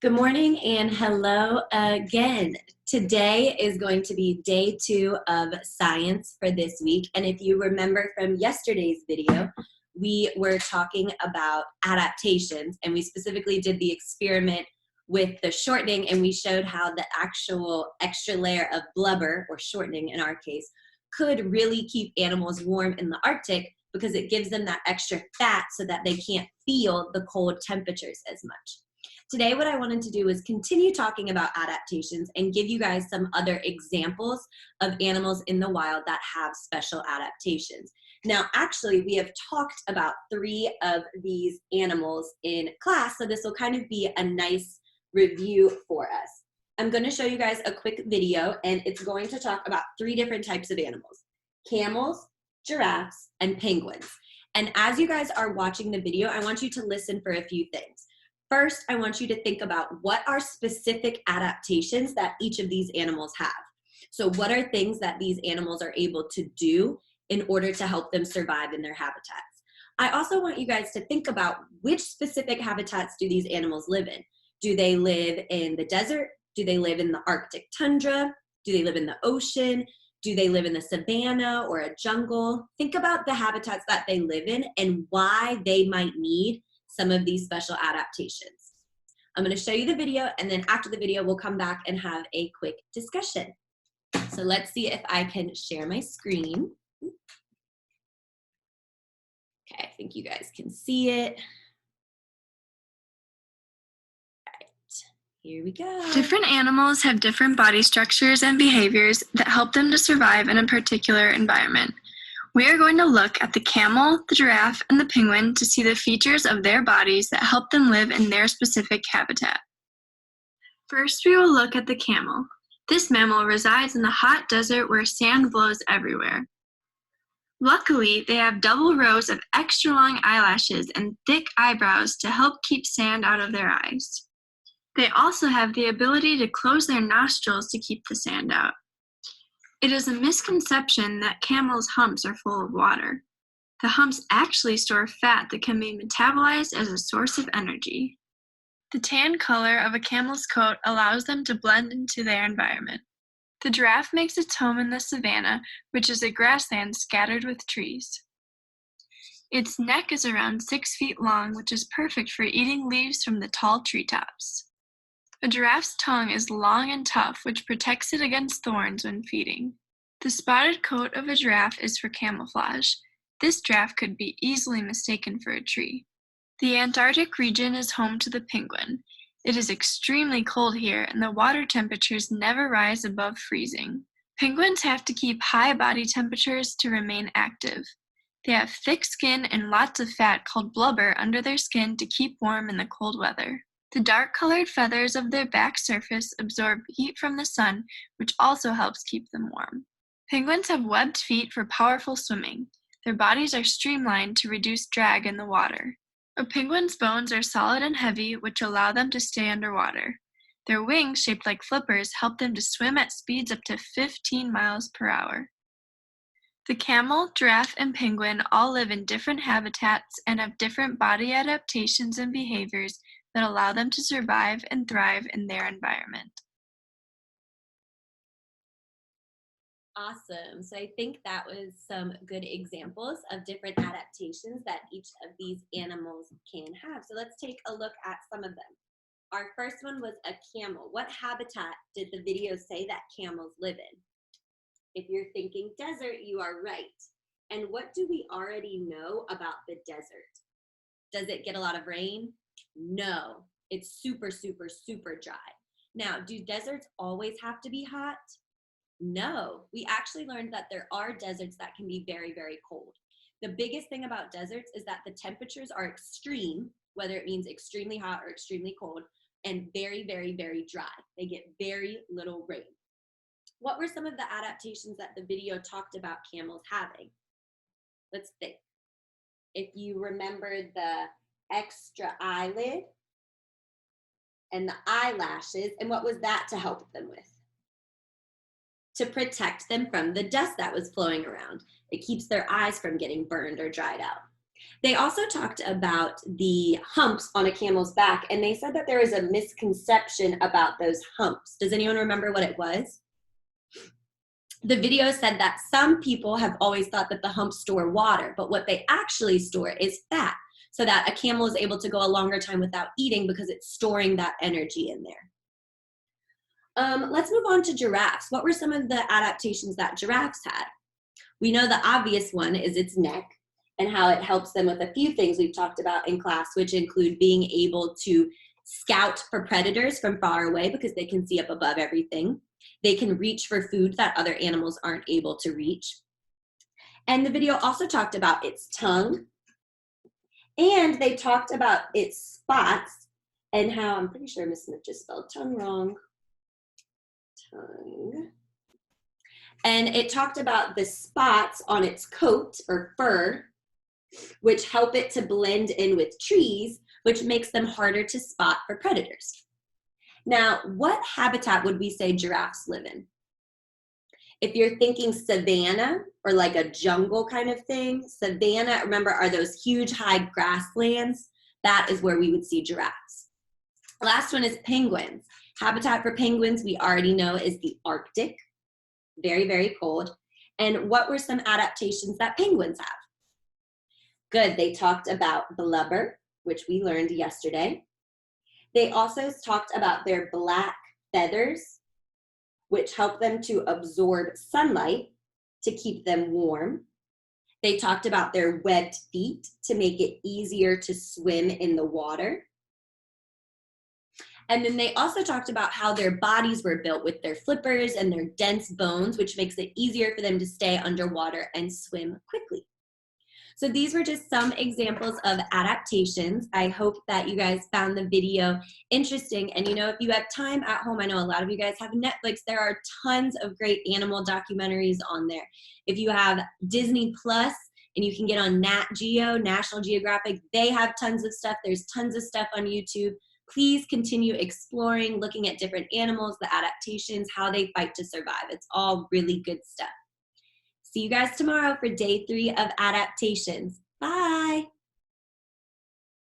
Good morning and hello again. Today is going to be day 2 of science for this week. And if you remember from yesterday's video, we were talking about adaptations, and we specifically did the experiment with the shortening, and we showed how the actual extra layer of blubber, or shortening in our case, could really keep animals warm in the Arctic because it gives them that extra fat so that they can't feel the cold temperatures as much. Today, what I wanted to do is continue talking about adaptations and give you guys some other examples of animals in the wild that have special adaptations. Now, actually, we have talked about 3 of these animals in class, so this will kind of be a nice review for us. I'm going to show you guys a quick video, and it's going to talk about 3 different types of animals: camels, giraffes, and penguins. And as you guys are watching the video, I want you to listen for a few things. First, I want you to think about what are specific adaptations that each of these animals have. So what are things that these animals are able to do in order to help them survive in their habitats? I also want you guys to think about which specific habitats do these animals live in. Do they live in the desert? Do they live in the Arctic tundra? Do they live in the ocean? Do they live in the savanna or a jungle? Think about the habitats that they live in and why they might need some of these special adaptations. I'm going to show you the video, and then after the video, we'll come back and have a quick discussion. So let's see if I can share my screen. Okay, I think you guys can see it. All right, here we go. Different animals have different body structures and behaviors that help them to survive in a particular environment. We are going to look at the camel, the giraffe, and the penguin to see the features of their bodies that help them live in their specific habitat. First, we will look at the camel. This mammal resides in the hot desert where sand blows everywhere. Luckily, they have double rows of extra long eyelashes and thick eyebrows to help keep sand out of their eyes. They also have the ability to close their nostrils to keep the sand out. It is a misconception that camels' humps are full of water. The humps actually store fat that can be metabolized as a source of energy. The tan color of a camel's coat allows them to blend into their environment. The giraffe makes its home in the savanna, which is a grassland scattered with trees. Its neck is around 6 feet long, which is perfect for eating leaves from the tall treetops. A giraffe's tongue is long and tough, which protects it against thorns when feeding. The spotted coat of a giraffe is for camouflage. This giraffe could be easily mistaken for a tree. The Antarctic region is home to the penguin. It is extremely cold here, and the water temperatures never rise above freezing. Penguins have to keep high body temperatures to remain active. They have thick skin and lots of fat called blubber under their skin to keep warm in the cold weather. The dark-colored feathers of their back surface absorb heat from the sun, which also helps keep them warm. Penguins have webbed feet for powerful swimming. Their bodies are streamlined to reduce drag in the water. A penguin's bones are solid and heavy, which allow them to stay underwater. Their wings, shaped like flippers, help them to swim at speeds up to 15 miles per hour. The camel, giraffe, and penguin all live in different habitats and have different body adaptations and behaviors that allow them to survive and thrive in their environment. Awesome. So I think that was some good examples of different adaptations that each of these animals can have. So let's take a look at some of them. Our first one was a camel. What habitat did the video say that camels live in? If you're thinking desert, you are right. And what do we already know about the desert? Does it get a lot of rain? No, it's super, super, super dry. Now, do deserts always have to be hot? No, we actually learned that there are deserts that can be very, very cold. The biggest thing about deserts is that the temperatures are extreme, whether it means extremely hot or extremely cold, and very, very, very dry. They get very little rain. What were some of the adaptations that the video talked about camels having? Let's think. If you remember the extra eyelid and the eyelashes, and what was that to help them with? To protect them from the dust that was flowing around. It keeps their eyes from getting burned or dried out. They also talked about the humps on a camel's back, and they said that there is a misconception about those humps. Does anyone remember what it was? The video said that some people have always thought that the humps store water, but what they actually store is fat, so that a camel is able to go a longer time without eating because it's storing that energy in there. Let's move on to giraffes. What were some of the adaptations that giraffes had? We know the obvious one is its neck and how it helps them with a few things we've talked about in class, which include being able to scout for predators from far away because they can see up above everything. They can reach for food that other animals aren't able to reach. And the video also talked about its tongue, and they talked about its spots and how, I'm pretty sure Miss Smith just spelled tongue wrong. Tongue. And it talked about the spots on its coat or fur, which help it to blend in with trees, which makes them harder to spot for predators. Now, what habitat would we say giraffes live in? If you're thinking savanna or like a jungle kind of thing, savanna, remember, are those huge high grasslands? That is where we would see giraffes. Last one is penguins. Habitat for penguins, we already know, is the Arctic. Very, very cold. And what were some adaptations that penguins have? Good, they talked about blubber, which we learned yesterday. They also talked about their black feathers, which help them to absorb sunlight to keep them warm. They talked about their webbed feet to make it easier to swim in the water. And then they also talked about how their bodies were built with their flippers and their dense bones, which makes it easier for them to stay underwater and swim quickly. So these were just some examples of adaptations. I hope that you guys found the video interesting. And if you have time at home, I know a lot of you guys have Netflix, there are tons of great animal documentaries on there. If you have Disney Plus and you can get on Nat Geo, National Geographic, they have tons of stuff. There's tons of stuff on YouTube. Please continue exploring, looking at different animals, the adaptations, how they fight to survive. It's all really good stuff. See you guys tomorrow for day 3 of adaptations. Bye.